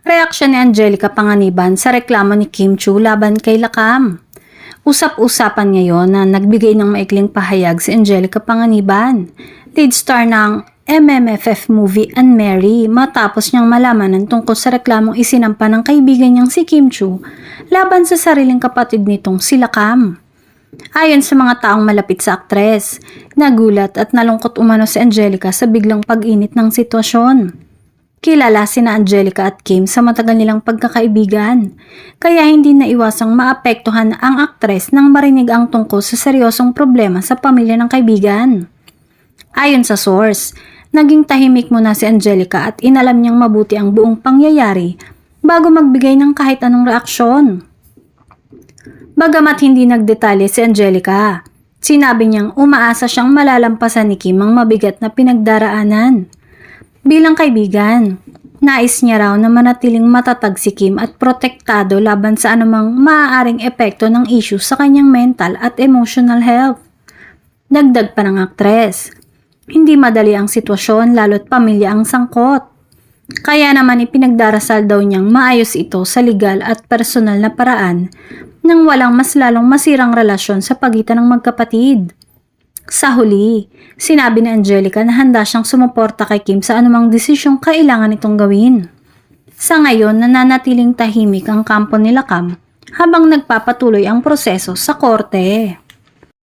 Reaksyon ni Angelica Panganiban sa reklamo ni Kim Chiu laban kay Lakam. Usap-usapan ngayon na nagbigay ng maikling pahayag si Angelica Panganiban, lead star ng MMFF movie Anne Mary, matapos niyang malaman ng tungkol sa reklamong isinampa ng kaibigan niyang si Kim Chiu laban sa sariling kapatid nitong si Lakam. Ayon sa mga taong malapit sa aktres, nagulat at nalungkot umano si Angelica sa biglang pag-init ng sitwasyon. Kilala sina Angelica at Kim sa matagal nilang pagkakaibigan, kaya hindi naiwasang maapektuhan ang aktres nang marinig ang tungkol sa seryosong problema sa pamilya ng kaibigan. Ayon sa source, naging tahimik muna si Angelica at inalam niyang mabuti ang buong pangyayari bago magbigay ng kahit anong reaksyon. Bagamat hindi nagdetalye si Angelica, sinabi niyang umaasa siyang malalampasan ni Kim ang mabigat na pinagdaraanan. Bilang kaibigan, nais niya raw na manatiling matatag si Kim at protektado laban sa anumang maaaring epekto ng issue sa kanyang mental at emotional health. Dagdag pa ng aktres, hindi madali ang sitwasyon lalo't pamilya ang sangkot. Kaya naman ipinagdarasal daw niyang maayos ito sa legal at personal na paraan nang walang mas lalong masirang relasyon sa pagitan ng magkapatid. Sa huli, sinabi ni Angelica na handa siyang sumuporta kay Kim sa anumang desisyong kailangan itong gawin. Sa ngayon, nananatiling tahimik ang kampo ni Lakam habang nagpapatuloy ang proseso sa korte.